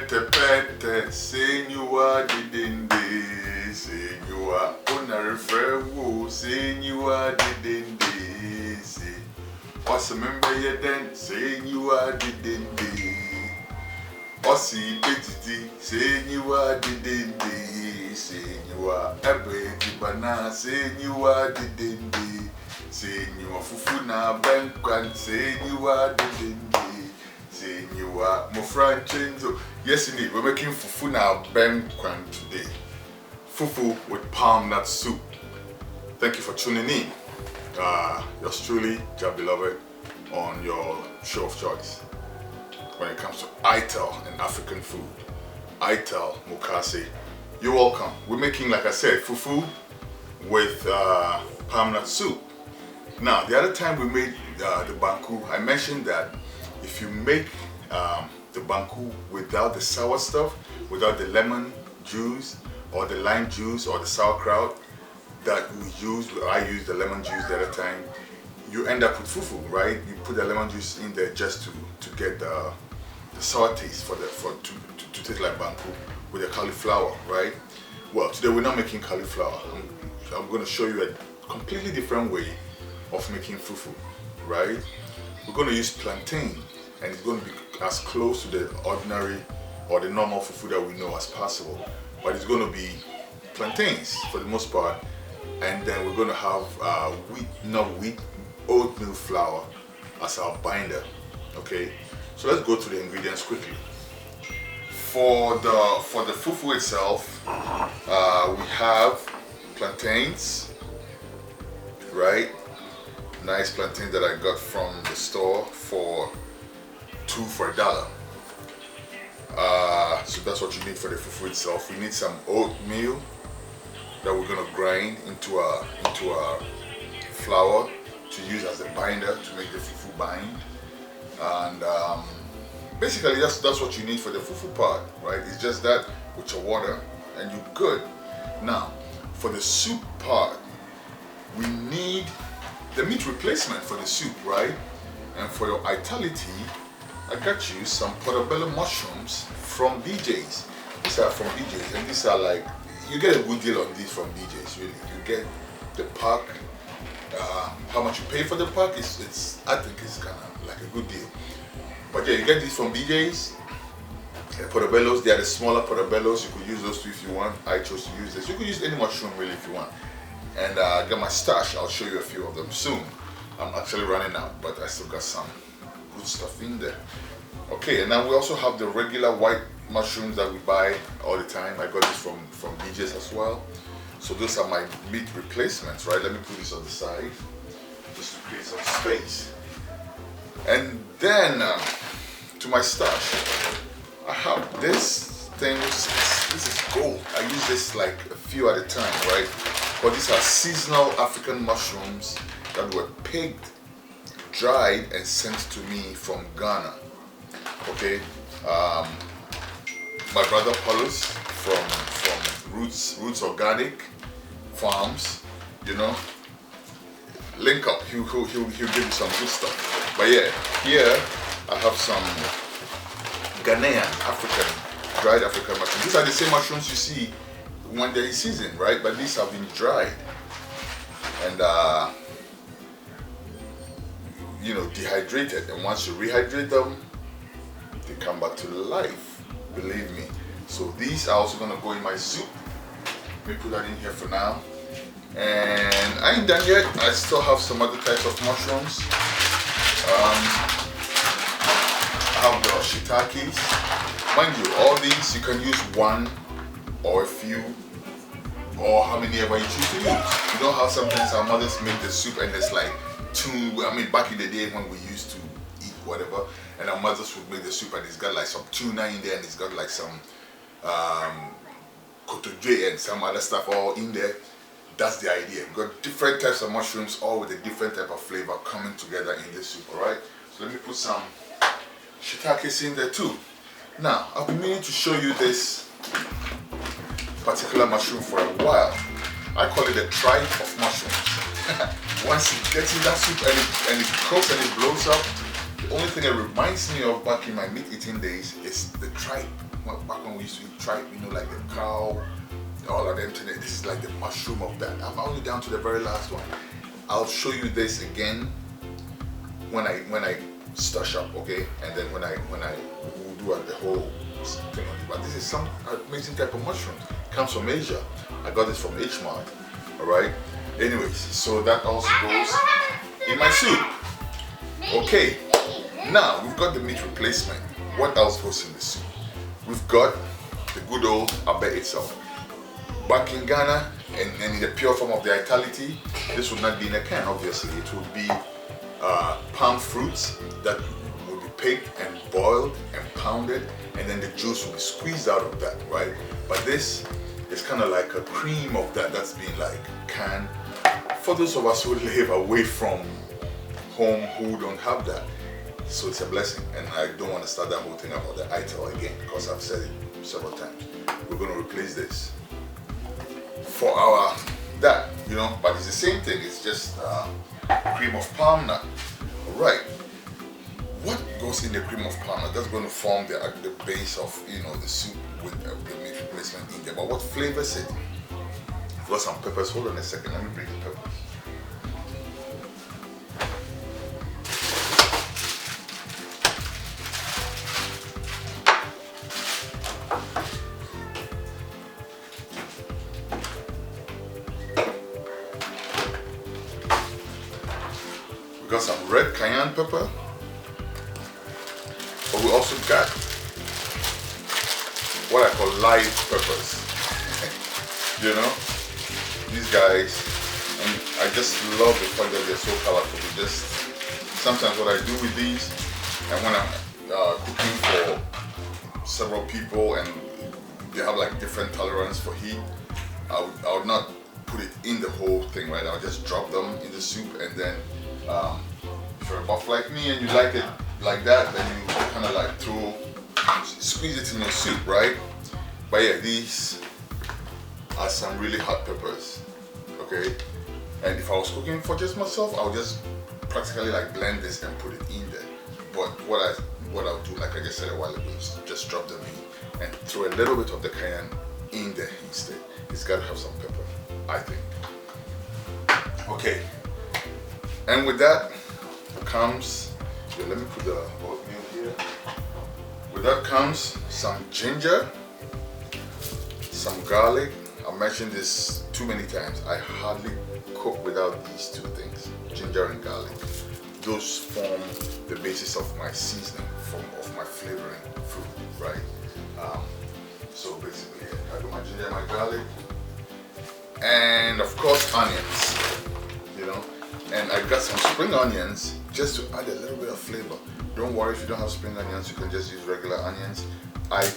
pete, senua didinde, senua onarefrewo, senua didinde, se. Osemembe yeden, senua didinde. Osi betiti, senua didinde, senua ebeti bana, senua didinde, senua fufu na benkwan, senua didinde. You are my friend Chenzo. Yes, indeed, we're making fufu now, benkwan today. Fufu with palm nut soup. Thank you for tuning in. Yours truly, Jahbeloved, on your show of choice when it comes to Ital and African food. Ital, Mukase. You're welcome. We're making, like I said, fufu with palm nut soup. Now, the other time we made the banku, I mentioned that if you make the banku without the sour stuff, without the lemon juice or the lime juice or the sauerkraut that I use the lemon juice the other time, you end up with fufu, right? You put the lemon juice in there just to get the sour taste to taste like banku with the cauliflower, right? Well, today we're not making cauliflower. I'm going to show you a completely different way of making fufu, right? We're going to use plantain, and it's going to be as close to the ordinary or the normal fufu that we know as possible. But it's going to be plantains for the most part, and then we're going to have oatmeal flour as our binder. Okay, so let's go to the ingredients quickly. For the fufu itself, we have plantains, right? Nice plantain that I got from the store for $2 for $1. So that's what you need for the fufu itself. We need some oatmeal that we're gonna grind into a flour to use as a binder to make the fufu bind. And basically that's what you need for the fufu part, right? It's just that with your water and you're good. Now, for the soup part, we need the meat replacement for the soup, right? And for your vitality, I got you some portobello mushrooms from BJ's. These are from BJ's, and these are like, you get a good deal on these from BJ's, really. You get the pack. How much you pay for the pack I think it's kind of like a good deal. But yeah, you get these from BJ's. The portobellos, they are the smaller portobellos. You could use those too if you want. I chose to use this. You could use any mushroom really if you want. And I got my stash. I'll show you a few of them soon. I'm actually running out, but I still got some good stuff in there. Okay, and now we also have the regular white mushrooms that we buy all the time. I got this from BJ's as well. So those are my meat replacements, right? Let me put this on the side just to create some space. And then to my stash, I have this thing. This is gold. I use this like a few at a time, right? But these are seasonal African mushrooms that were picked, dried, and sent to me from Ghana. Okay, my brother Paulus from Roots Organic Farms, you know, link up. He'll give you some good stuff. But yeah, here I have some Ghanaian dried African mushrooms. These are the same mushrooms you see when they're in season, right? But these have been dried and dehydrated, and once you rehydrate them, they come back to life, believe me. So these are also gonna go in my soup. Let me put that in here for now. And I ain't done yet. I still have some other types of mushrooms. I have the shiitakes. Mind you, all these you can use one or a few, or how many ever you choose to use. You know how sometimes our mothers make the soup and it's like back in the day when we used to eat whatever, and our mothers would make the soup and it's got like some tuna in there and it's got like some kotojwe and some other stuff all in there. That's the idea. We've got different types of mushrooms, all with a different type of flavor coming together in this soup, alright? So let me put some shiitakes in there too. Now, I've been meaning to show you this particular mushroom for a while. I call it a tribe of mushrooms. Once it gets in that soup and it cooks and it blows up, the only thing it reminds me of back in my meat eating days is the tripe. back when we used to try, you know, like the cow, all of them today. This is like the mushroom of that. I'm only down to the very last one. I'll show you this again when I stash up, okay? And then when I will do the whole thing on it. But this is some amazing type of mushroom. It comes from Asia. I got this from H-Mart. Alright? Anyways, so that also goes in my soup. Okay. Now we've got the meat replacement. What else goes in the soup? We've got the good old abe itself. Back in Ghana, and in the pure form of the Itality, this would not be in a can, obviously. It would be palm fruits that would be picked and boiled and pounded, and then the juice will be squeezed out of that, right? But this is kind of like a cream of that that's been like canned for those of us who live away from home who don't have that. So it's a blessing, and I don't want to start that whole thing about the Ital again because I've said it several times. We're going to replace this for our that, you know, but it's the same thing. It's just cream of palm nut. All right. What goes in the cream of palm nut? That's going to form the base of, you know, the soup with the meat replacement in there. But what flavors it? I've got some peppers. Hold on a second. Let me bring the peppers. Got some red cayenne pepper, but we also got what I call live peppers. You know, these guys, and I just love the fact that they're so colorful. Just sometimes what I do with these, and when I'm cooking for several people and they have like different tolerance for heat, I would not put it in the whole thing, right? I'll just drop them in the soup, and then if you're a buff like me and you like it like that, then you kind of like squeeze it in your soup, right? But yeah, these are some really hot peppers, okay? And if I was cooking for just myself, I would just practically like blend this and put it in there. But what I'll do, like I just said a while ago, is just drop them in and throw a little bit of the cayenne in there instead. It's got to have some pepper, I think. Okay. And with that comes, let me put the oatmeal here. With that comes some ginger, some garlic. I mentioned this too many times. I hardly cook without these two things, ginger and garlic. Those form the basis of my seasoning, of my flavoring food, right? So basically, I got my ginger and my garlic, and of course onions, you know. And I got some spring onions just to add a little bit of flavor. Don't worry if you don't have spring onions, you can just use regular onions. I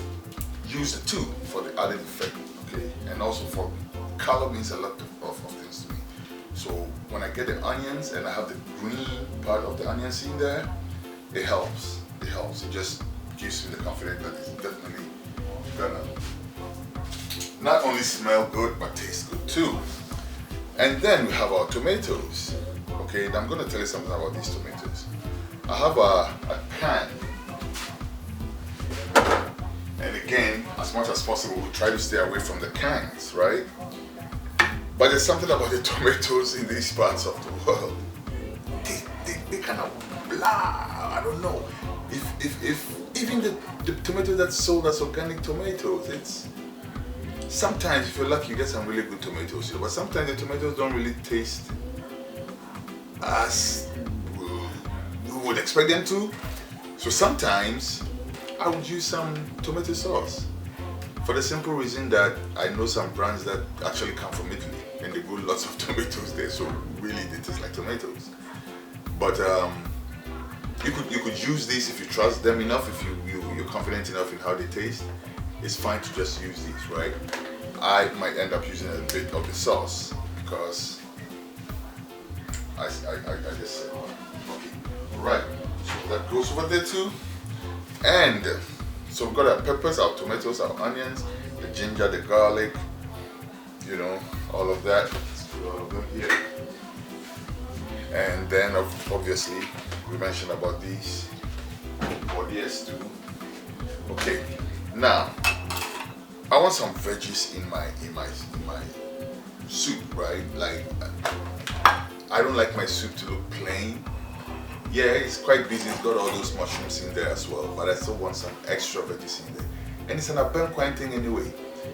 use the two for the added effect, okay? And also for color means a lot of things to me. So when I get the onions and I have the green part of the onions in there, it helps. It helps. It just gives me the confidence that it's definitely gonna not only smell good but taste good too. And then we have our tomatoes. Okay, now I'm going to tell you something about these tomatoes. I have a pan, and again, as much as possible, we try to stay away from the cans, right? But there's something about the tomatoes in these parts of the world. They kind of blah. I don't know. If even the tomato that's sold as organic tomatoes, it's sometimes if you're lucky you get some really good tomatoes, but sometimes the tomatoes don't really taste as we would expect them to. So sometimes I would use some tomato sauce for the simple reason that I know some brands that actually come from Italy and they grow lots of tomatoes there, so really they taste like tomatoes. But you could use these if you trust them enough, if you're confident enough in how they taste. It's fine to just use these, right? I might end up using a bit of the sauce because I just said, okay, alright, so that goes over there too. And so we've got our peppers, our tomatoes, our onions, the ginger, the garlic, you know, all of that. Let's put all of them here. And then obviously we mentioned about these bodies too. Okay, Now, I want some veggies in my soup, right? Like, I don't like my soup to look plain. Yeah, it's quite busy. It's got all those mushrooms in there as well, but I still want some extra veggies in there. And it's an Abenquine thing anyway.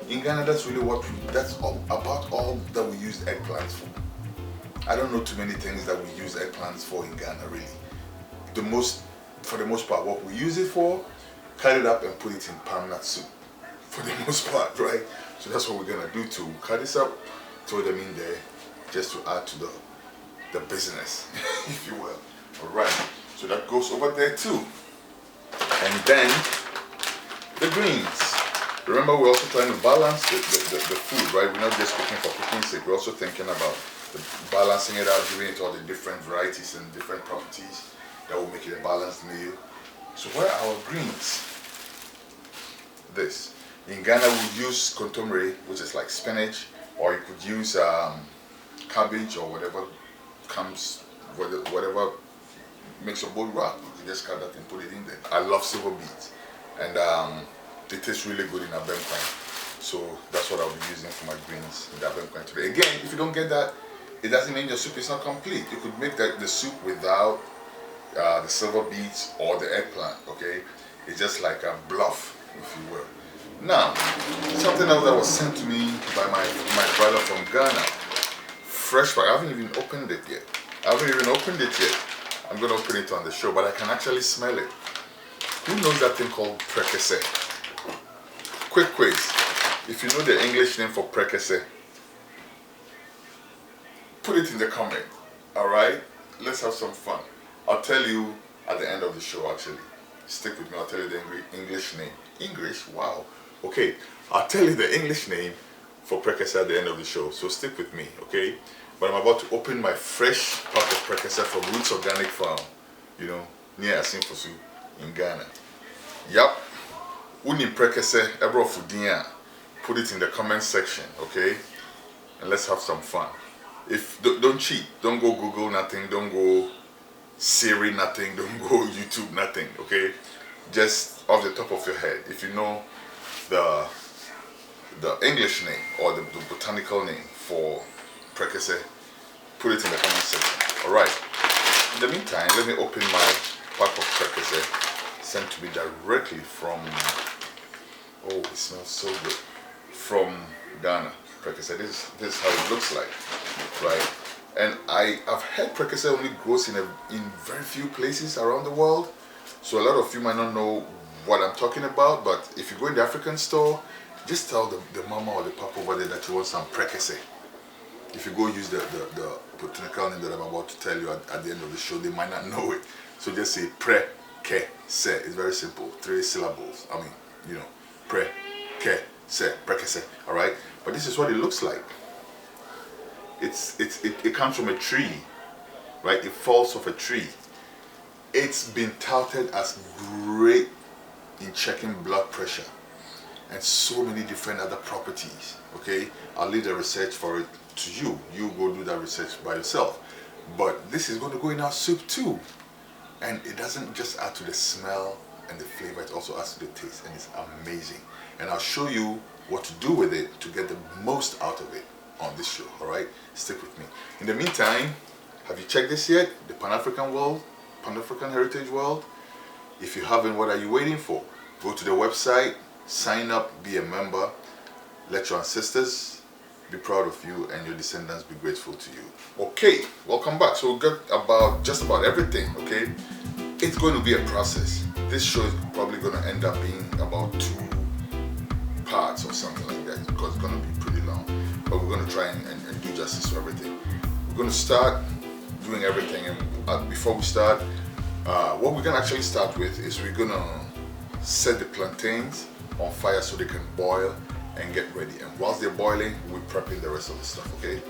In Ghana, that's really that's about all that we use eggplants for. I don't know too many things that we use eggplants for in Ghana, really. For the most part, what we use it for, cut it up and put it in palm nut soup. For the most part, right? So that's what we're gonna do too. Cut this up, throw them in there, just to add to the business, if you will. Alright, so that goes over there too. And then the greens. Remember, we're also trying to balance the food, right? We're not just cooking for cooking's sake. We're also thinking about balancing it out, giving it all the different varieties and different properties that will make it a balanced meal. So where are our greens? This. In Ghana, we use kontomire, which is like spinach, or you could use cabbage or whatever comes, whatever makes your bowl rock. You can just cut that and put it in there. I love silver beets, and it tastes really good in Abenquine. So that's what I'll be using for my greens in the Abenquine today. Again, if you don't get that, it doesn't mean your soup is not complete. You could make the soup without the silver beets or the eggplant, okay? It's just like a bluff, if you will. Now, something else that was sent to me by my brother from Ghana. Fresh, I haven't even opened it yet. I'm going to open it on the show, but I can actually smell it. Who knows that thing called prekese? Quick quiz. If you know the English name for prekese, put it in the comment. Alright? Let's have some fun. I'll tell you at the end of the show, actually. Stick with me, I'll tell you the English name. English? Wow. Okay, I'll tell you the English name for prekese at the end of the show, so stick with me, okay? But I'm about to open my fresh pack of prekese from Roots Organic Farm, you know, near Asimfosu in Ghana. Yup. Uni prekese ebro fudia. Put it in the comment section, okay? And let's have some fun. Don't cheat, don't go Google nothing, don't go Siri nothing, don't go YouTube nothing, okay? Just off the top of your head, if you know the English name or the botanical name for prekese, put it in the comment section. Alright, in the meantime, let me open my pack of prekese sent to me directly from, oh, it smells so good, from Ghana. Prekese, this is how it looks like, right? And I've heard prekese only grows in very few places around the world, so a lot of you might not know what I'm talking about. But if you go in the African store, just tell the mama or the papa over there that you want some prekese. If you go use the botanical name that I'm about to tell you at the end of the show, they might not know it. So just say prekese. It's very simple, 3 syllables. I mean, you know, prekese. All right. But this is what it looks like. It comes from a tree, right? It falls off a tree. It's been touted as great in checking blood pressure and so many different other properties, okay? I'll leave the research for it to you. You go do that research by yourself. But this is going to go in our soup too. And it doesn't just add to the smell and the flavor, it also adds to the taste, and it's amazing. And I'll show you what to do with it to get the most out of it on this show, alright? Stick with me. In the meantime, have you checked this yet? The Pan-African Heritage World? If you haven't, what are you waiting for? Go to the website, sign up, be a member, let your ancestors be proud of you and your descendants be grateful to you. Okay, welcome back. So we've got just about everything, okay? It's going to be a process. This show is probably going to end up being about 2 parts or something like that, because it's going to be pretty long. But we're going to try and do justice to everything. We're going to start doing everything, and before we start, what we're going to actually start with is we're going to set the plantains on fire so they can boil and get ready. And whilst they're boiling, we're prepping the rest of the stuff, okay?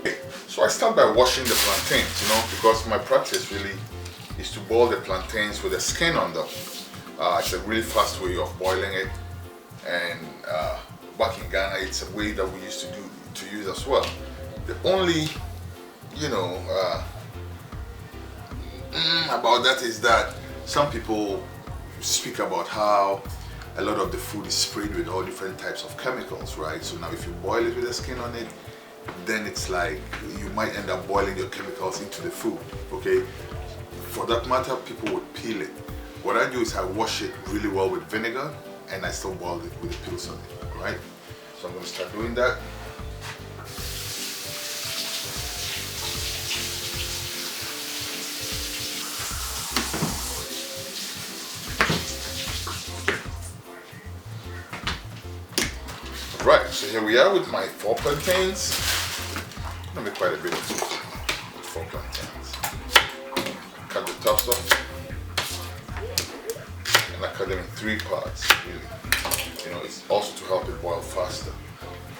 So I start by washing the plantains, you know, because my practice really is to boil the plantains with the skin on them. It's a really fast way of boiling it, and back in Ghana, it's a way that we used to use as well. The only, you know, about that is that some people speak about how a lot of the food is sprayed with all different types of chemicals, right? So now if you boil it with the skin on it, then it's like you might end up boiling your chemicals into the food, okay? For that matter, people would peel it. What I do is I wash it really well with vinegar and I still boil it with the peels on it, right? So I'm going to start doing that. Right, so here we are with my 4 plantains. Let me quite a bit of 4 plantains. Cut the tops off. And I cut them in 3 parts, really. You know, it's also to help it boil faster.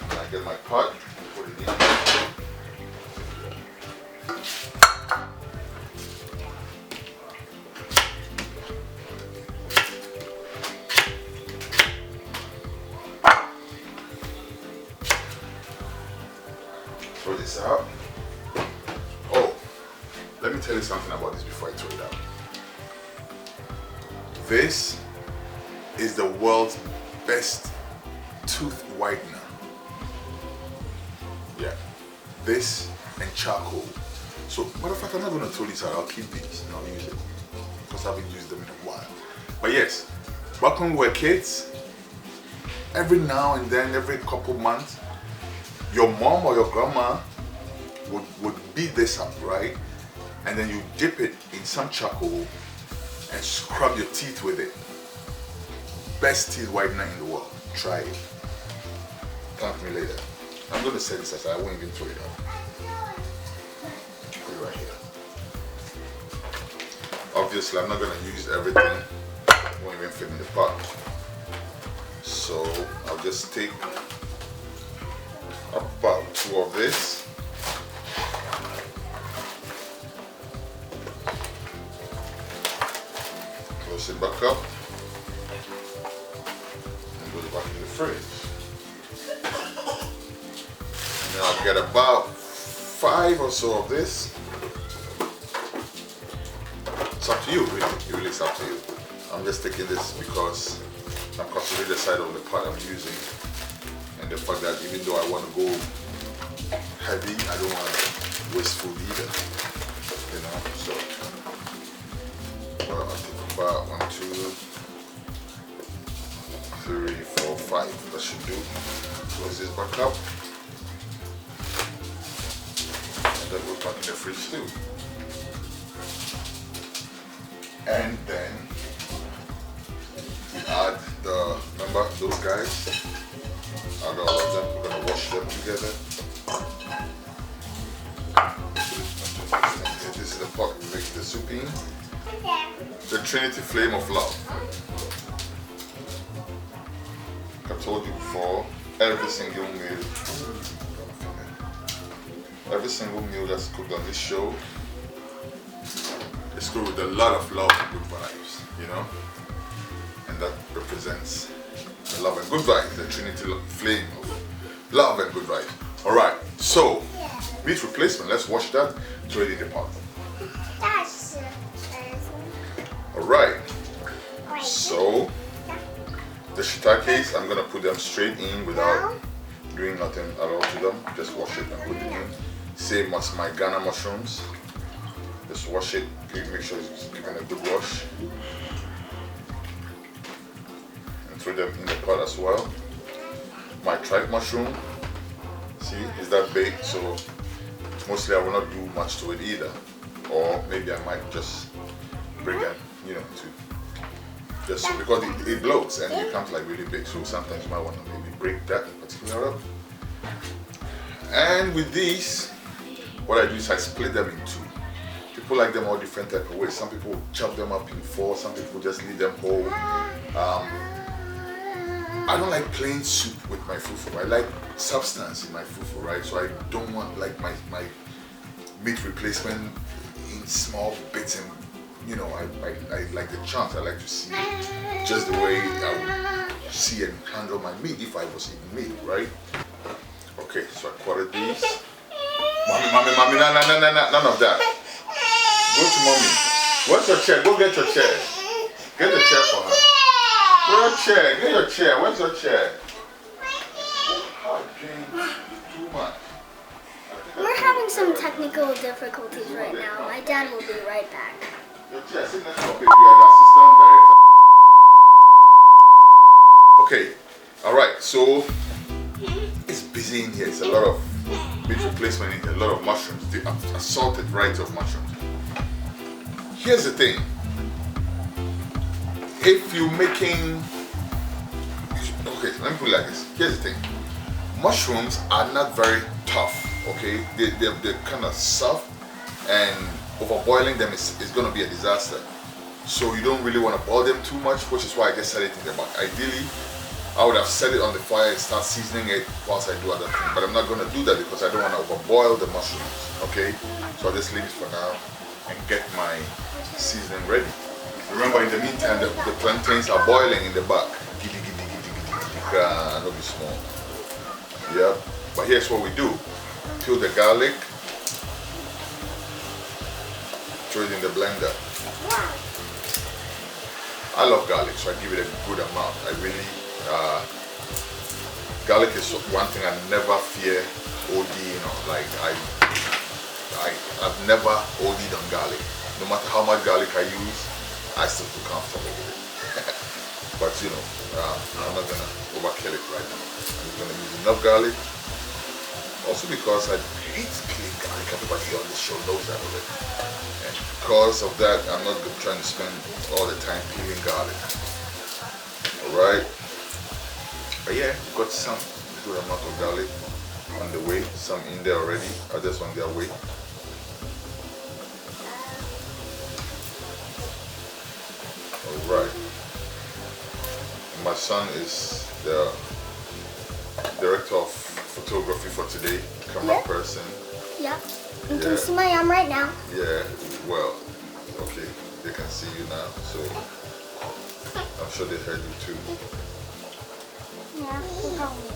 And I get my pot, put it in. Throw this out. Oh, let me tell you something about this before I throw it out. This is the world's best tooth whitener. Yeah, this and charcoal. So, matter of fact, I'm not going to throw this out. I'll keep these and I'll use it because I haven't used them in a while. But yes, back when we were kids, every now and then, every couple months, your mom or your grandma would beat this up, right? And then you dip it in some charcoal and scrub your teeth with it. Best teeth whitener in the world. Try it. Thank me later. I'm going to set this aside. I won't even throw it out. Put it right here. Obviously, I'm not going to use everything. It won't even fit in the pot. So I'll just take about 2 of this. Close it back up and put it back in the fridge. And then I'll get about 5 or so of this. It's up to you, really. Really, it's up to you. I'm just taking this because I'm considering the side of the pot I'm using. And the fact that even though I want to go heavy, I don't want to waste food either. You know, so well, I'll take about 1, 2, 3, 4, 5. That should do. Close this back up. And that goes back in the fridge too. And then we add the, remember those guys? Add all of them. We're going to wash them together. Okay, this is the pot we make the soup in. The Trinity Flame of Love. Like I told you before, every single meal that's cooked on this show is cooked with a lot of love and good vibes, you know? And that represents the love and good vibes, the Trinity Flame of love and good vibes. Alright, so meat replacement, let's wash that, throw it in the pot. Alright, so the shiitakes, I'm going to put them straight in without doing nothing at all to them. Just wash it and put it in. Same as my Ghana mushrooms. Just wash it, make sure it's given a good wash. And throw them in the pot as well. My tripe mushroom, see, is that big, so mostly I will not do much to it either. Or maybe I might just bring it, you know, to just so, because it bloats and it becomes like really big, so sometimes you might want to maybe break that particular up. And with these, what I do is I split them in 2. People like them all different type of ways. Some people chop them up in 4, some people just leave them whole. I don't like plain soup with my fufu. I like substance in my fufu, right? So I don't want like my meat replacement in small bits, and you know, I like the chunks. I like to see just the way I would see and handle my meat if I was eating meat, right? Okay, so I quartered these. Mommy, no, none of that. Go to mommy. Where's your chair? Go get your chair. Get the chair for her. Where's your chair? Get your chair. Where's your chair? Oh, too much. We're having some technical difficulties right now. My dad will be right back. Your chair, sit next to your baby. You are the assistant director. Okay, alright, so it's busy in here. It's a lot of meat replacement in here, a lot of mushrooms, the assorted variety of mushrooms. Here's the thing. If you're making, okay, let me put it like this. Here's the thing. Mushrooms are not very tough, okay? They're kind of soft, and overboiling them is going to be a disaster. So you don't really want to boil them too much, which is why I just set it in the back. Ideally, I would have set it on the fire and start seasoning it whilst I do other things. But I'm not going to do that because I don't want to overboil the mushrooms, okay? So I'll just leave it for now and get my seasoning ready. Remember, in the meantime, the plantains are boiling in the back. Giddy, giddy, giddy, giddy, giddy, not be small. Yeah, but here's what we do. Peel the garlic, throw it in the blender. I love garlic, so I give it a good amount. I really, garlic is one thing I never fear ODing on. Like I've never OD'd on garlic. No matter how much garlic I use, I still feel comfortable with it. But you know, I'm not gonna overkill it right now. I'm just gonna use enough garlic. Also because I hate peeling garlic. Everybody on this show knows that already. And because of that, I'm not trying to spend all the time peeling garlic. Alright. But yeah, we've got some good amount of garlic on the way. Some in there already, others on their way. Alright. My son is the director of photography for today, camera person. Yeah. You can see my arm right now. Yeah, well, okay, they can see you now, so I'm sure they heard you too. Yeah, probably.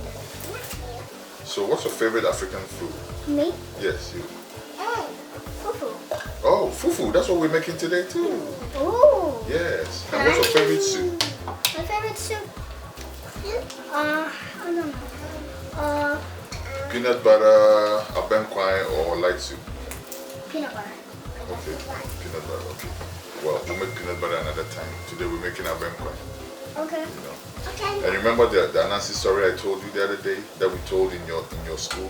So what's your favorite African food? Me? Yes, you. Fufu. Oh, fufu, that's what we're making today too. Ooh. Yes. And what's your favorite soup? My favorite soup? I don't know. Peanut butter, abenkwai, or light soup? Peanut butter. Okay, peanut butter, okay. Well, we'll make peanut butter another time. Today we're making abenkwai. Okay. You know. Okay. And remember the Anansi story I told you the other day that we told in your school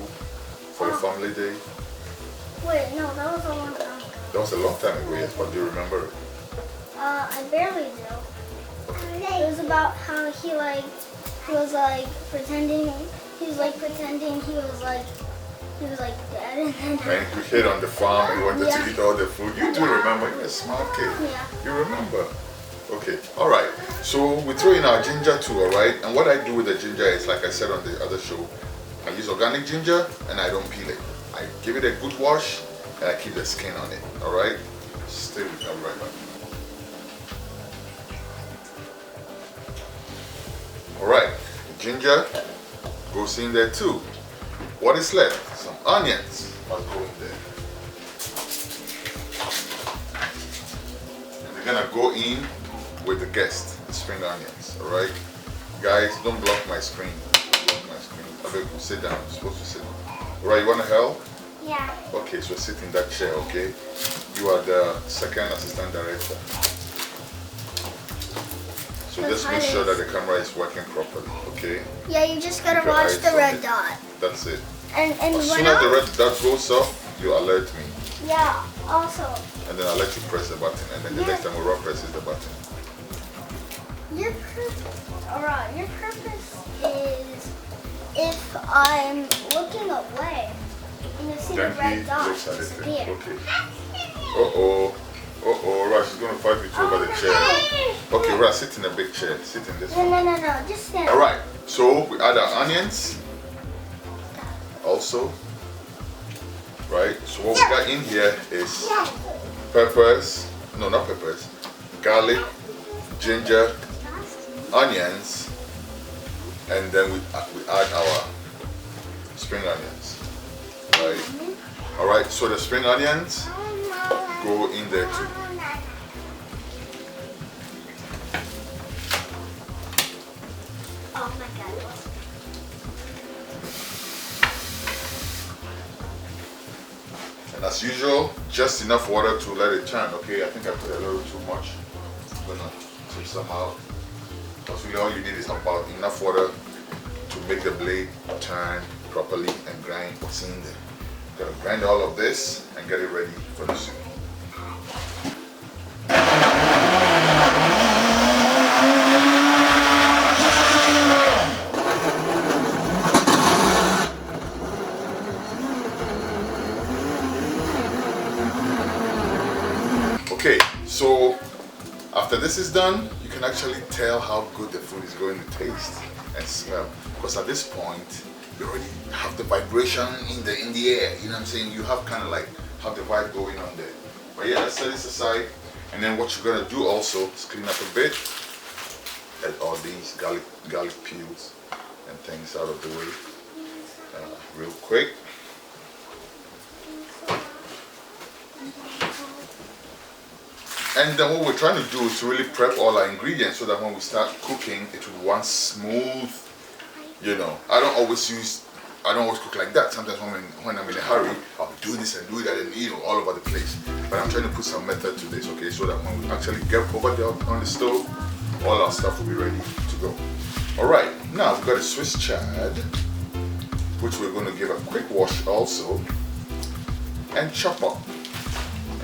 for the family day? Wait, no, that was a long time ago. That was a long time ago, yes, but do you remember it? I barely do. It was about how he was pretending he was dead, and then And he hid on the farm, he wanted to eat all the food. You do remember, you're a smart kid. Yeah. You remember. Okay, alright. So we throw in our ginger too, alright? And what I do with the ginger is, like I said on the other show, I use organic ginger and I don't peel it. I give it a good wash and I keep the skin on it, alright? Stay with me, I'll be right back. Alright, ginger goes in there too. What is left? Some onions must go in there. And they're gonna go in with the guest, the spring onions, alright? Guys, don't block my screen. Don't block my screen. I beg you, sit down. You're supposed to sit. Alright, you wanna help? yeah. Okay, so sit in that chair, okay? You are the second assistant director. So just make sure that the camera is working properly, okay? Yeah, you just gotta Keep your watch eyes the on red it. dot. That's it. And As when soon as the red dot goes off, you alert me. yeah, also, And then I'll let you press the button. And then the next time Aurora presses the button. your purpose is if I'm looking away and you see the Then he red dot looks at it. disappear. Okay. Uh-oh. Uh-oh, Ra, she's going to fight with you over the chair. Okay, Ra, sit in a big chair. Sit in this one. No, just stand. Alright, so we add our onions. Also. Right, so what we got in here is peppers. No, not peppers. Garlic, ginger, onions. And then we add our spring onions. Right. Alright, so the spring onions go in there too. As usual, just enough water to let it turn, okay? I think I put a little too much. I'm gonna take some out. Because really all you need is about enough water to make the blade turn properly and grind what's in there. Gonna grind all of this and get it ready for the soup. Okay, so after this is done, you can actually tell how good the food is going to taste and smell. Because at this point, you already have the vibration in the air. You know what I'm saying? You have kind of like have the vibe going on there. But yeah, let's set this aside. And then what you're gonna do also is clean up a bit. Get all these garlic peels and things out of the way real quick. And then what we're trying to do is to really prep all our ingredients so that when we start cooking, it will run smooth. You know, I don't always cook like that. Sometimes when I'm in a hurry, I'll do this and do that and all over the place. But I'm trying to put some method to this, okay, so that when we actually get over there on the stove, all our stuff will be ready to go. Alright, now we've got a Swiss chard, which we're going to give a quick wash also, and chop up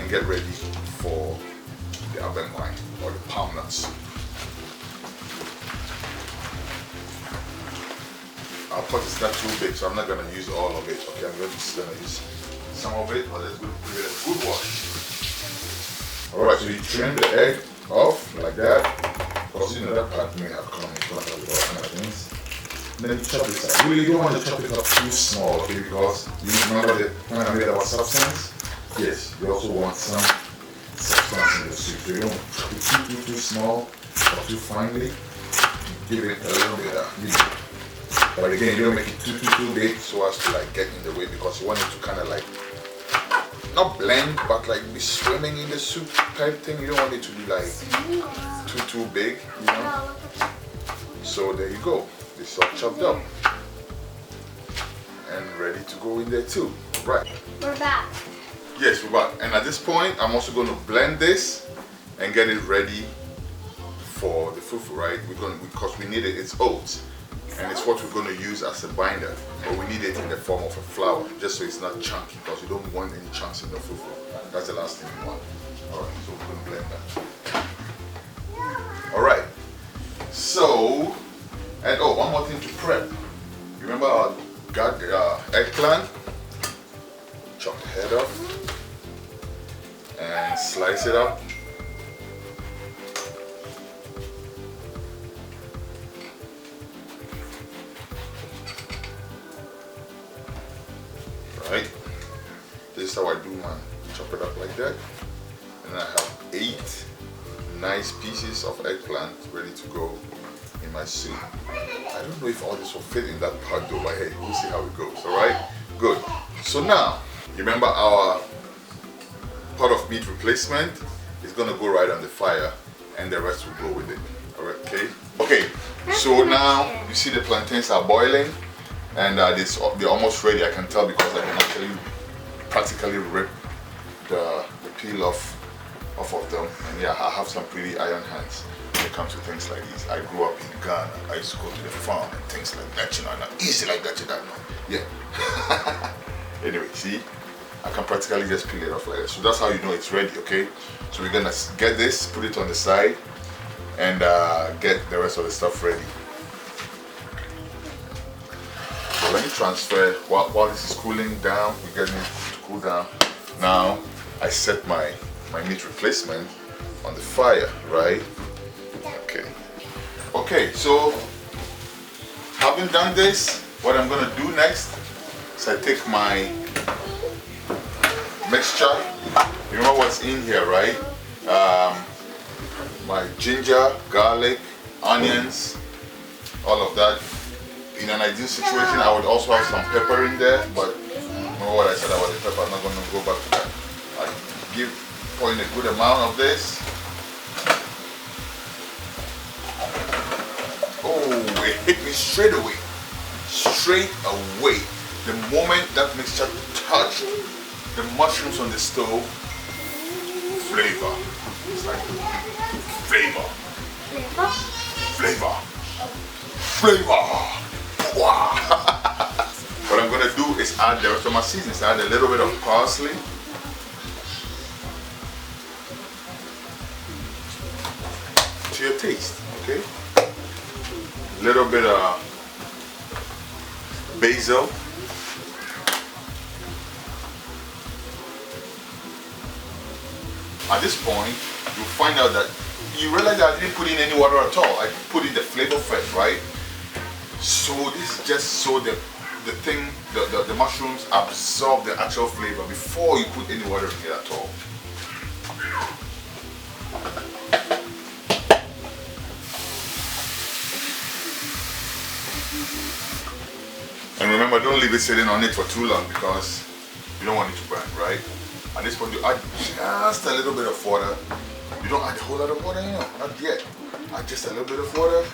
and get ready for the abenquine or the palm nut soup. Our pot is not too big, so I'm not going to use all of it. Okay, I'm just going to use some of it, but let's give it a good wash. Alright, so you trim the egg off like that. Because you know that part may have come in front of all kind of things. And then you chop this up. You don't want to chop it up too small, okay, because you remember when I made our substance? Yes, you also want some substance in the soup. So you don't chop it too small or too finely. Give it a little bit of but again, you don't make it too big so as to like get in the way, because you want it to kind of like not blend but like be swimming in the soup type thing. You don't want it to be like too big, you know. So there you go. This is all chopped up and ready to go in there too. Right. We're back. Yes, we're back. And at this point, I'm also going to blend this and get it ready for the fufu, right? Because we need it. It's oats. And it's what we're going to use as a binder, but we need it in the form of a flour, just so it's not chunky, because you don't want any chunks in the fufu. That's the last thing you want. Alright, so we're going to blend that. Alright, so, and oh, one more thing to prep. You remember our eggplant? Chop the head off and slice it up. Right, this is how I do mine. Chop it up like that, and I have 8 nice pieces of eggplant ready to go in my soup. I don't know if all this will fit in that pot though, but hey, we'll see how it goes. All right, good. So now, you remember our pot of meat replacement is gonna go right on the fire, and the rest will go with it. All right, okay. Okay. So now you see the plantains are boiling. And they're almost ready. I can tell because I can actually practically rip the peel off of them. And yeah, I have some pretty iron hands when it comes to things like these. I grew up in Ghana. I used to go to the farm and things like that, you know, not easy like that, you don't know. Yeah. Anyway, see, I can practically just peel it off like that. So that's how you know it's ready, okay? So we're gonna get this, put it on the side, and get the rest of the stuff ready. So let me transfer while this is cooling down. We're getting it to cool down. Now I set my meat replacement on the fire, right? Okay. Okay, so having done this, what I'm gonna do next is I take my mixture. You remember what's in here, right? My ginger, garlic, onions, all of that. In an ideal situation, I would also have some pepper in there, but remember what I said about the pepper, I'm not going to go back to that. I pour in a good amount of this. Oh, it hit me straight away. Straight away. The moment that mixture touched the mushrooms on the stove, flavor. It's like flavor. Flavor? Flavor. Wow. What I'm gonna do is add the rest of my seasonings. Add a little bit of parsley. To your taste, okay? A little bit of basil. At this point, you'll find out that you realize that I didn't put in any water at all. I put in the flavor first, right? So this is just so the mushrooms absorb the actual flavor before you put any water in it at all. And remember, don't leave it sitting on it for too long because you don't want it to burn, right? At this point, you add just a little bit of water. You don't add a whole lot of water, not yet. Add just a little bit of water,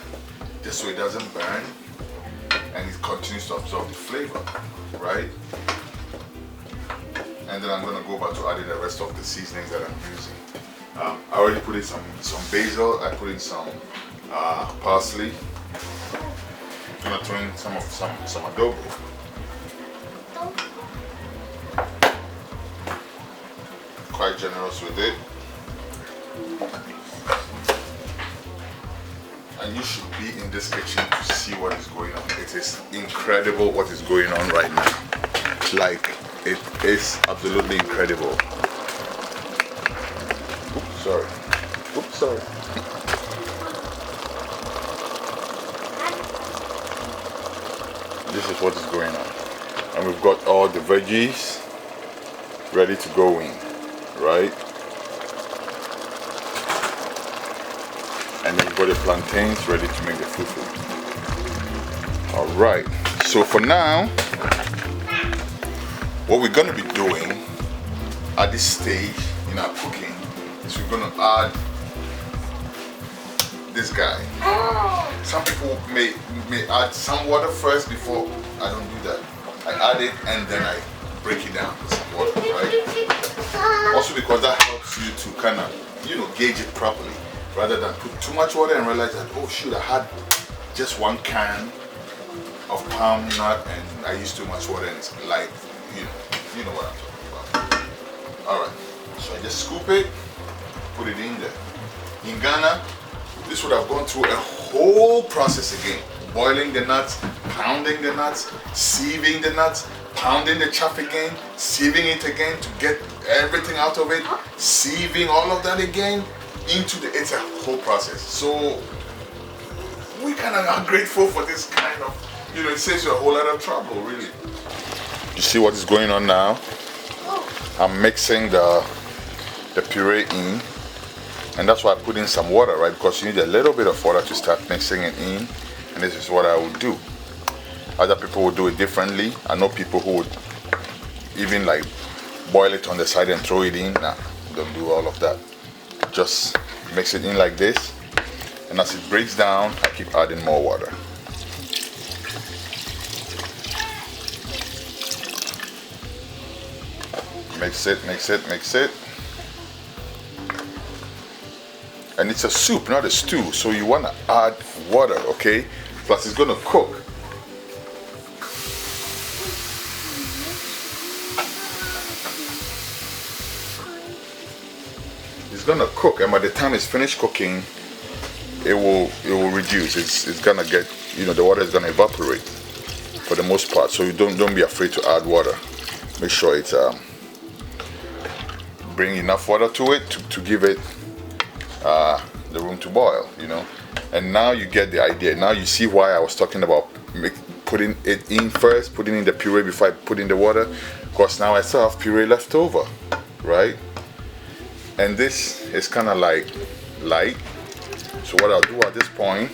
just so it doesn't burn and it continues to absorb the flavor, right? And then I'm gonna go back to adding the rest of the seasonings that I'm using. I already put in some basil. I put in some parsley. I'm gonna throw in some adobo. Quite generous with it. And you should be in this kitchen to see what is going on. It is incredible what is going on right now. Like, it is absolutely incredible. Oops, sorry. Oops, sorry. This is what is going on. And we've got all the veggies ready to go in, right? And then we've got the plantains ready to make the fufu. Alright, so for now, what we're going to be doing at this stage in our cooking is we're going to add this guy. Some people may add some water first before. I don't do that. I add it and then I break it down with some water, right? Also because that helps you to kind of, gauge it properly, rather than put too much water and realize that, oh shoot, I had just one can of palm nut and I used too much water and it's like, you know what I'm talking about. Alright, so I just scoop it, put it in there. In Ghana, this would have gone through a whole process again. Boiling the nuts, pounding the nuts, sieving the nuts, pounding the chaff again, sieving it again to get everything out of it, sieving all of that again it's a whole process. So we kind of are grateful for this kind of, it saves you a whole lot of trouble, really. You see what is going on now? I'm mixing the puree in. And that's why I put in some water, right? Because you need a little bit of water to start mixing it in. And this is what I would do. Other people would do it differently. I know people who would even like boil it on the side and throw it in. Nah, don't do all of that. Just mix it in like this. And as it breaks down, I keep adding more water. Mix it, mix it, mix it. And it's a soup, not a stew, so you want to add water, okay? Plus it's going to cook. It's going to cook, and by the time it's finished cooking, it will reduce. It's going to get, the water is going to evaporate for the most part, so you don't be afraid to add water. Make sure it's bring enough water to it to give it the room to boil, and now you get the idea. Now you see why I was talking about putting it in first, putting in the puree before I put in the water, because now I still have puree left over, right? And this is kind of like light, so what I'll do at this point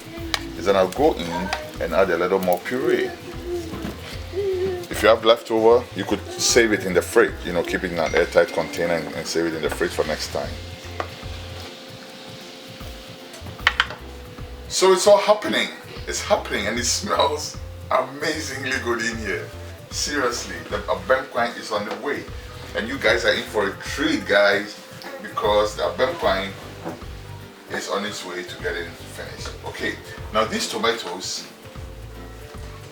is then I'll go in and add a little more puree. If you have leftover, you could save it in the fridge, keep it in an airtight container and save it in the fridge for next time. So it's all happening. It's happening and it smells amazingly good in here. Seriously, the abemquine is on the way. And you guys are in for a treat, guys, because the plantain is on its way to getting finished. Okay, now these tomatoes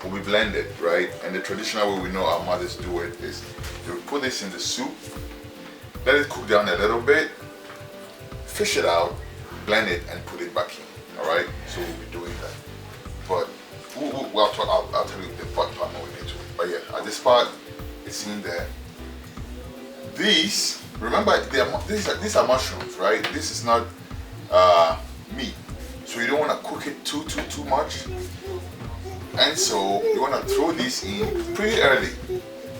will be blended, right? And the traditional way we know our mothers do it is they will put this in the soup, let it cook down a little bit, fish it out, blend it, and put it back in. All right, so we'll be doing that. But I'll tell you the part when we get to it. But yeah, at this part, it's in there. These, remember, these are mushrooms, right? This is not meat, so you don't want to cook it too much. And so you want to throw these in pretty early,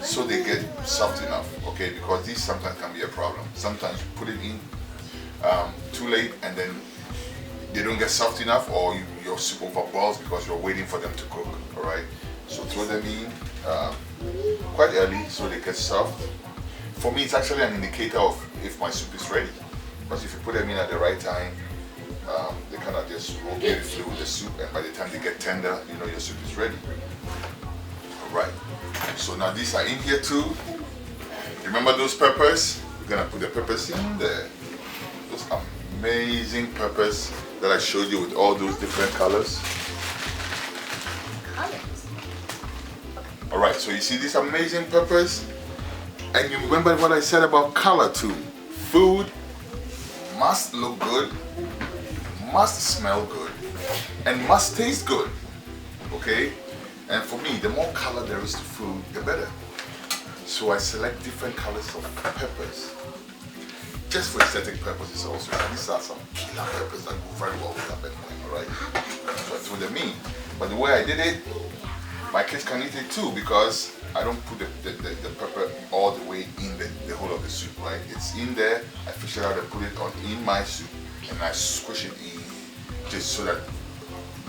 so they get soft enough. Okay, because these sometimes can be a problem. Sometimes you put it in too late, and then they don't get soft enough, or your soup overboils because you're waiting for them to cook. All right, so throw them in quite early so they get soft. For me, it's actually an indicator of if my soup is ready, because if you put them in at the right time, they kind of just roll beautifully with the soup, and by the time they get tender, you know your soup is ready. All right, so now these are in here too. Remember those peppers? We're gonna put the peppers in there. Those amazing peppers that I showed you with all those different colors. All right, so you see these amazing peppers, and you remember what I said about color too. Food must look good, must smell good, and must taste good. Okay, and for me, the more color there is to food, the better. So I select different colors of peppers, just for aesthetic purposes also. These are some killer peppers that go very well with that plantain, alright? So I threw them in. But the way I did it, my kids can eat it too, because I don't put the pepper all the way in the whole of the soup, right? It's in there, I fish it out and put it on in my soup, and I squish it in, just so that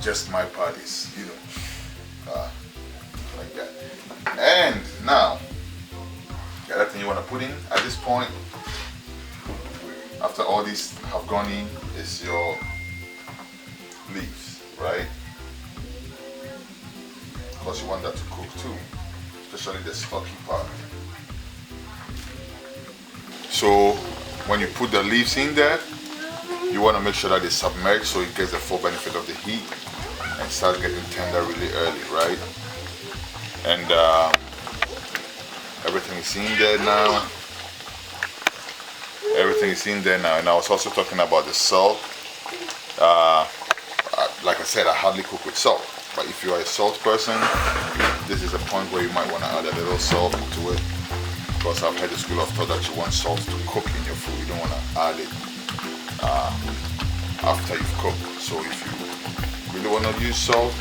just my part is, you know, like that. And now, the other thing you want to put in at this point, after all these have gone in, is your leaves, right? Because you want that to cook too, especially the stocky part. So when you put the leaves in there, you want to make sure that they submerge so it gets the full benefit of the heat and starts getting tender really early, right? And everything is in there now. Everything is in there now. And I was also talking about the salt. Like I said, I hardly cook with salt. But if you are a salt person, this is a point where you might want to add a little salt to it. Because I've had the school of thought that you want salt to cook in your food. You don't want to add it after you've cooked. So if you really want to use salt,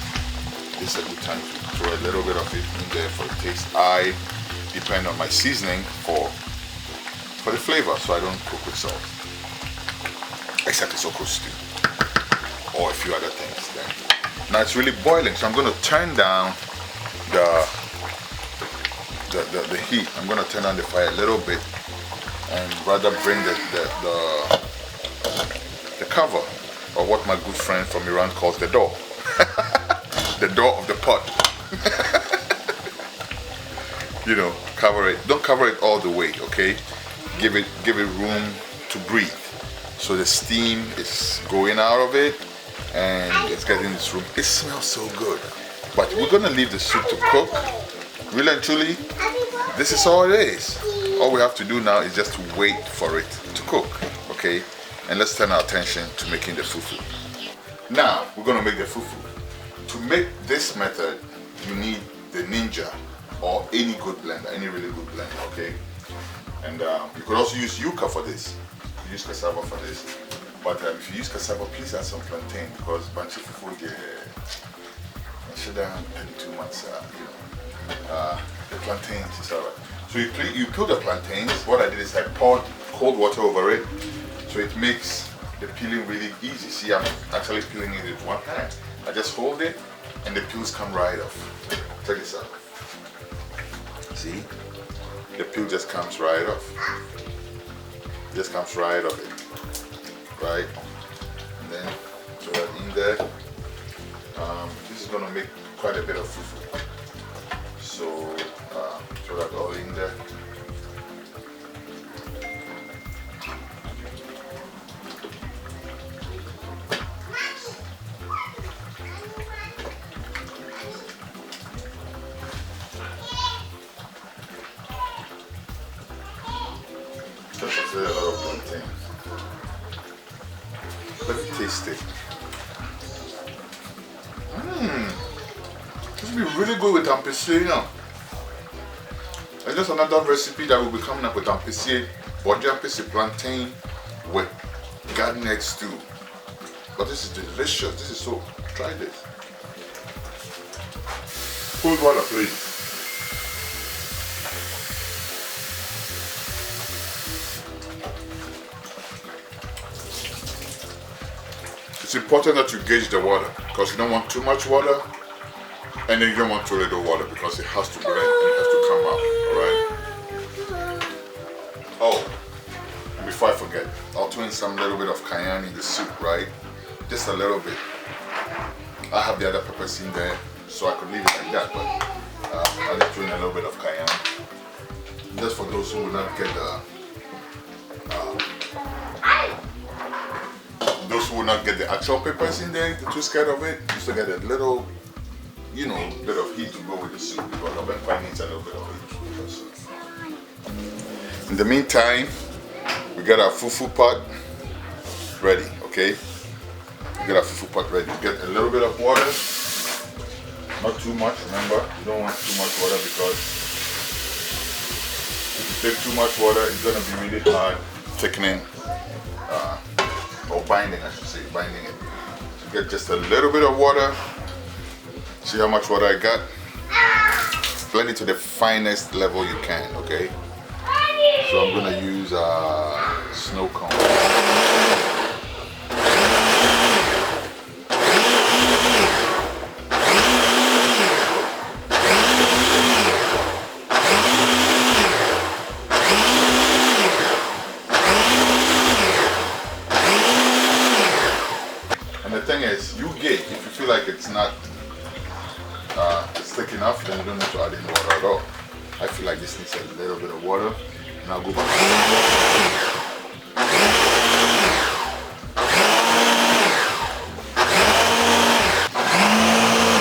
this is a good time to throw a little bit of it in there for the taste. I depend on my seasoning for the flavor, so I don't cook with salt, except it's okra stew or a few other things. Then now it's really boiling, so I'm going to turn down the heat. I'm going to turn down the fire a little bit and rather bring the cover, or what my good friend from Iran calls the door, the door of the pot. You know, cover it. Don't cover it all the way, okay? Give it room to breathe. So the steam is going out of it and it's getting this room. It smells so good. But we're gonna leave the soup to cook. Really and truly, this is all it is. All we have to do now is just to wait for it to cook, okay? And let's turn our attention to making the fufu. Now, we're gonna make the fufu. To make this method, you need the Ninja or any good blender, any really good blender, okay? And you could also use yuca for this. You could use cassava for this. But if you use cassava, please add some plantain, because banchi fufu should have too much, the plantains is alright. So you peel the plantains. What I did is I poured cold water over it, so it makes the peeling really easy. See, I'm actually peeling it with one hand. I just hold it and the peels come right off. Check this out. See? The peel just comes right off. Just comes right off it. Right? And then throw that in there. This is going to make quite a bit of fufu. So throw that all in there. taste it. This will be really good with ampesi, you know. And just another recipe that will be coming up with ampesi, body ampesi plantain with garden egg stew. But this is delicious. This is so. Try this. Cold water, please. It's important that you gauge the water because you don't want too much water and then you don't want too little water because it has to blend, it has to come out, alright? Oh, before I forget, I'll throw in some little bit of cayenne in the soup, right? Just a little bit. I have the other peppers in there, so I could leave it like that, but I'll just throw in a little bit of cayenne. Just for those who will not get the actual peppers in there, they're too scared of it, just to get a little, you know, bit of heat to go with the soup because I've been finding it's a little bit of heat with the soup. In the meantime, we got our fufu pot ready, okay? We got our fufu pot ready. Get a little bit of water, not too much, remember, you don't want too much water because if you take too much water, it's going to be really hard thickening, or binding, I should say, binding it. So get just a little bit of water. See how much water I got? Blend it to the finest level you can, okay? So I'm gonna use snow cone. And the thing is, you gauge. If you feel like it's not it's thick enough, then you don't need to add any water at all. I feel like this needs a little bit of water, and I'll go back.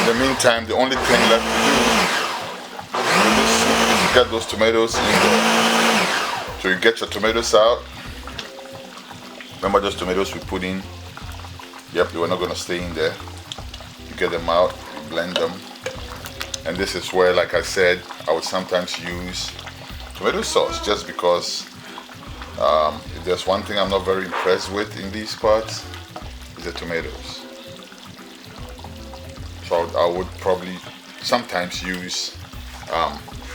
In the meantime, the only thing left to do with this soup is to get those tomatoes in there. So you get your tomatoes out. Remember those tomatoes we put in? Yep, they were not going to stay in there. You get them out, you blend them. And this is where, like I said, I would sometimes use tomato sauce just because if there's one thing I'm not very impressed with in these pots, is the tomatoes. So I would probably sometimes use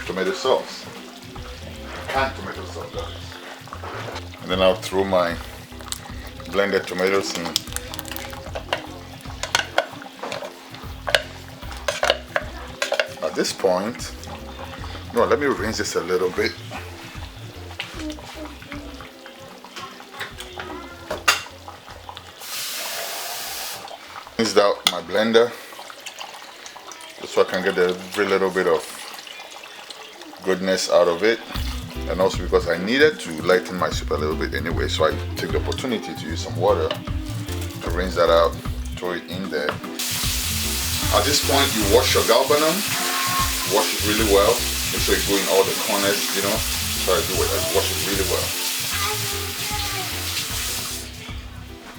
tomato sauce. Canned tomato sauce, that is. And then I'll throw my blended tomatoes in. At this point, no, let me rinse this a little bit. Rinsed out my blender just so I can get every little bit of goodness out of it, and also because I needed to lighten my soup a little bit anyway, so I took the opportunity to use some water to rinse that out, throw it in there. At this point, you wash your galbanum. Wash it really well. Make sure you go in all the corners, you know. Try to do it. Wash it really well.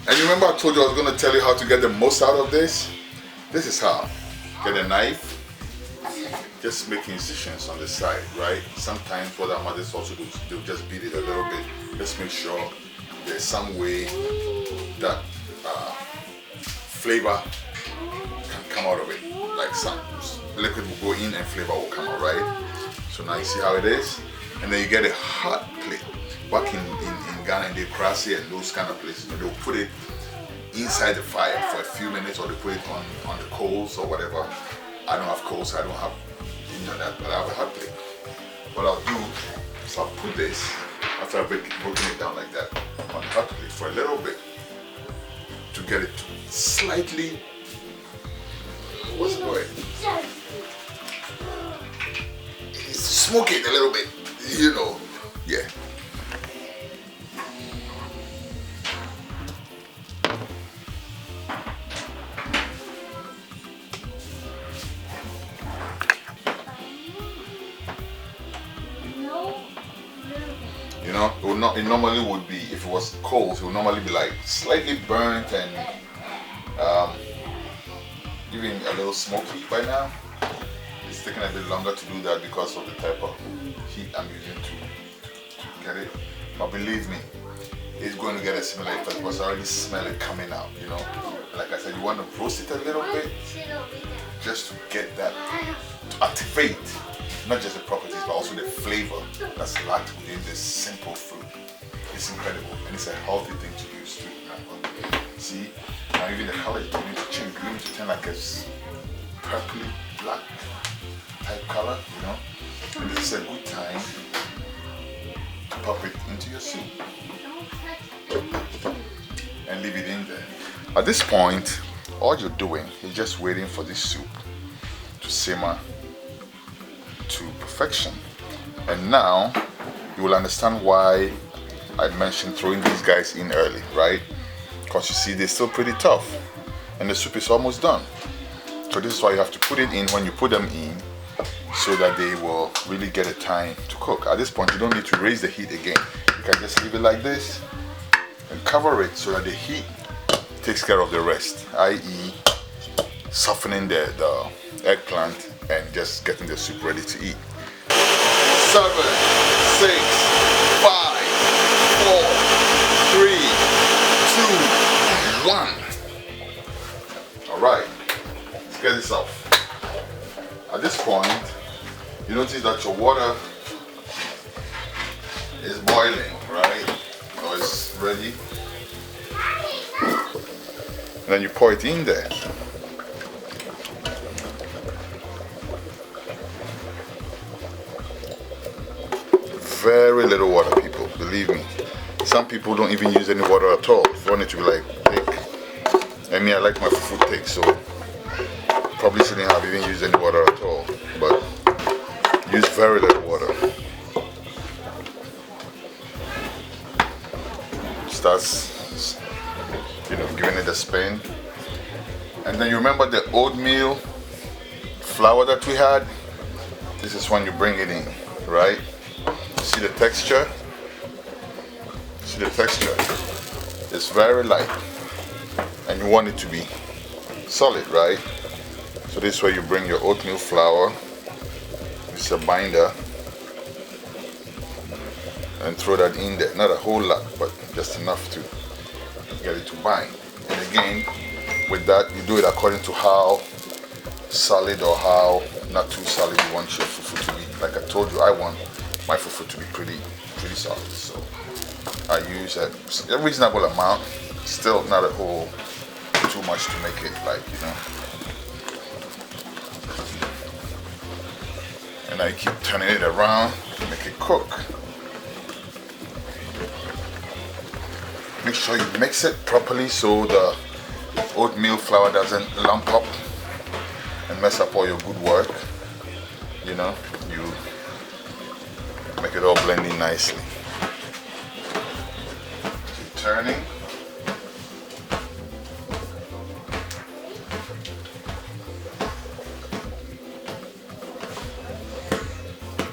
And you remember I told you I was going to tell you how to get the most out of this? This is how. Get a knife. Just make incisions on the side, right? Sometimes what our mothers also do is they'll just beat it a little bit. Let's make sure there's some way that flavor can come out of it. Like some liquid will go in and flavor will come out, right? So now you see how it is, and then you get a hot plate. Back in Ghana, they Mukase and those kind of places, you know, they'll put it inside the fire for a few minutes, or they put it on the coals or whatever. I don't have coals, so I don't have any of that, but I have a hot plate. What I'll do is I'll put this, after I've broken it down like that, on the hot plate for a little bit to get it slightly. What's the word? Smoke it a little bit, you know, yeah. You know, it normally would be, if it was cold, it would normally be like slightly burnt and a little smoky by now. It's taking a bit longer to do that because of the type of heat I'm using to get it. But believe me, it's going to get a similar effect because I already smell it coming out, you know. Like I said, you want to roast it a little bit just to get that, to activate not just the properties but also the flavor that's locked within this simple food. It's incredible and it's a healthy thing to use too. See, now even the color, you need to change, you need to turn like a purpley black type color, you know. And this is a good time to pop it into your soup and leave it in there. At this point, all you're doing is just waiting for this soup to simmer to perfection. And now you will understand why I mentioned throwing these guys in early, right? Because you see they're still pretty tough and the soup is almost done. So this is why you have to put it in when you put them in so that they will really get a time to cook. At this point you don't need to raise the heat again. You can just leave it like this and cover it so that the heat takes care of the rest, i.e. softening the eggplant and just getting the soup ready to eat. 7, 6, 5, 4, 3, 2, 1. Alright, let's get this off. At this point, you notice that your water is boiling, right? Or it's ready. And then you pour it in there. Very little water, people, believe me. Some people don't even use any water at all. If you want it to be like thick. I mean, I like my fufu thick, so probably shouldn't have even used any water at all. But use very little water. Starts, you know, giving it a spin. And then you remember the oatmeal flour that we had? This is when you bring it in, right? See the texture? See the texture? It's very light. And you want it to be solid, right? So this is where you bring your oatmeal flour. It's a binder. And throw that in there. Not a whole lot, but just enough to get it to bind. And again, with that, you do it according to how solid or how not too solid you want your fufu to be. Like I told you, I want my fufu to be pretty solid. So I use a reasonable amount, still not a whole too much to make it like, you know. And I keep turning it around to make it cook. Make sure you mix it properly so the oatmeal flour doesn't lump up and mess up all your good work. You know, you make it all blend in nicely. Keep turning.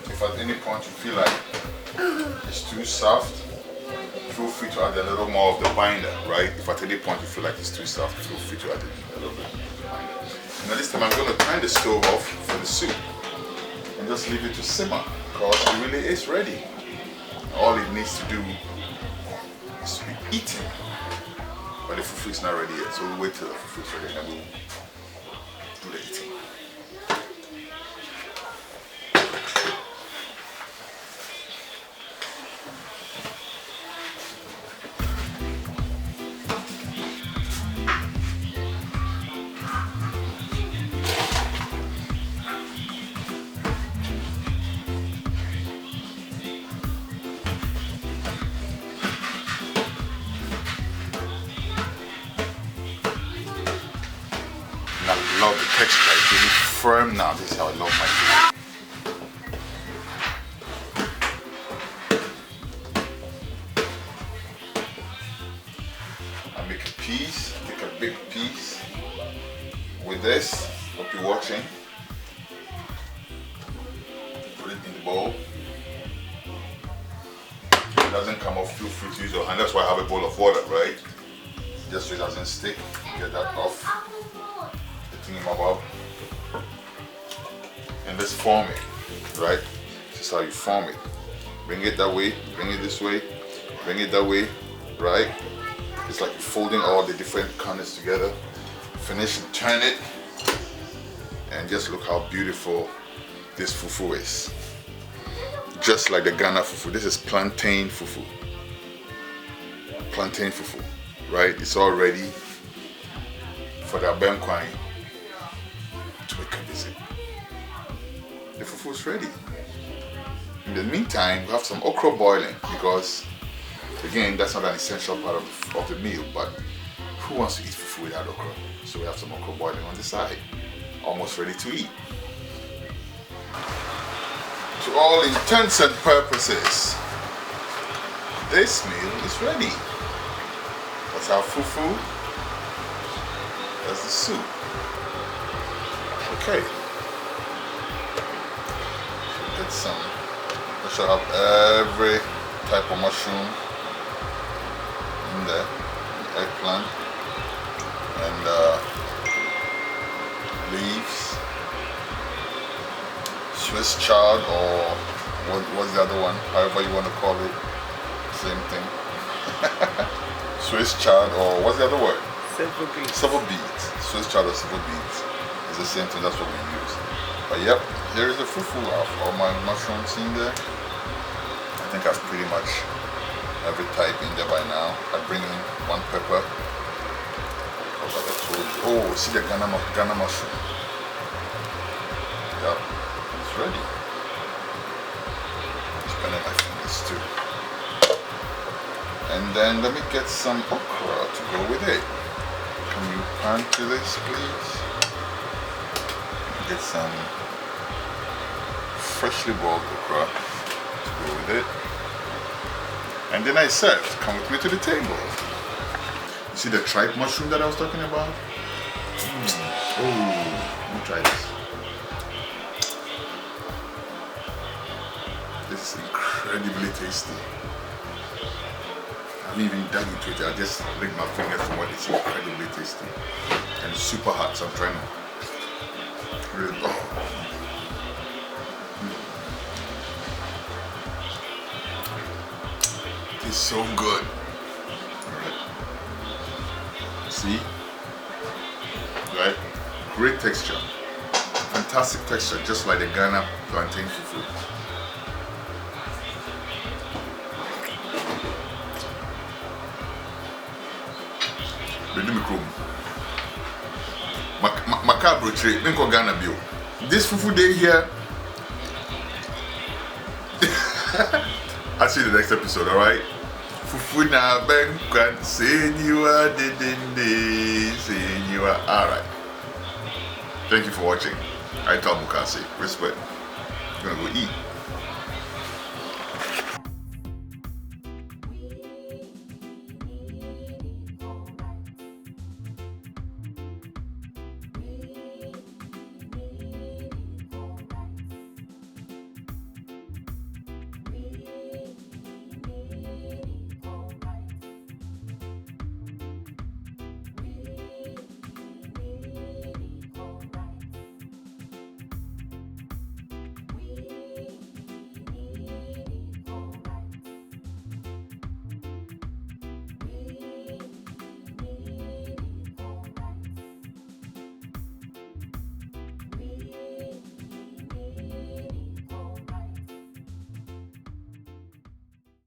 If at any point you feel like it's too soft, feel free to add a little more of the binder, right? If at any point you feel like it's too soft, feel free to add a little bit of the binder. Now this time I'm going to turn the stove off for the soup and just leave it to simmer because it really is ready. All it needs to do is to be eaten. But the fufu is not ready yet, so we'll wait till the fufu is ready and then we'll do the eating. I love the texture, it's really firm now. This is how I love my food. I make a piece, take a big piece with this. Hope you're watching. Put it in the bowl. If it doesn't come off, feel free to use your hand. That's why I have a bowl of water, right? Just so it doesn't stick. Get that off. thingamabobber. And just form it, right? This is how you form it. Bring it that way, bring it this way, bring it that way, right? It's like you're folding all the different corners together. Finish and turn it. And just look how beautiful this fufu is. Just like the Ghana fufu. This is plantain fufu. Plantain fufu, right? It's all ready for the abenkwai to make a visit. The fufu is ready. In the meantime, we have some okra boiling because, again, that's not an essential part of the meal, but who wants to eat fufu without okra? So we have some okra boiling on the side, almost ready to eat. To all intents and purposes, this meal is ready. That's our fufu. That's the soup. Okay. Get some. I should have every type of mushroom in there. Eggplant and leaves. Swiss chard, or what's the other one? However you want to call it. Same thing. Swiss chard, or what's the other word? Silver beads. Silver beads. Swiss chard or silver beads. It's the same thing, that's what we use. But yep, here is the fufu. I have all my mushrooms in there. I think I've pretty much every type in there by now. I bring in one pepper. Like I told you. Oh, see the Ghana mushroom. Yep, it's ready. Spinning my fingers too. And then let me get some okra to go with it. Can you pan to this, please? Get some freshly boiled okra to go with it. And then I serve. Come with me to the table. You see the tripe mushroom that I was talking about? Oh, let me try this. This is incredibly tasty. I haven't even dug into it. I just lick my fingers from what it's incredibly tasty. And it's super hot, so I'm trying to really, It's so good. See? Right? Great texture. Fantastic texture, just like the Ghana plantain fufu. Macabre tree, Minko Ghana bio. This fufu day here. I'll see you in the next episode, alright? Fufu na benkwan, saying you are didn't saying you are alright. Thank you for watching. Ital Mukase. Respect. I'm gonna go eat.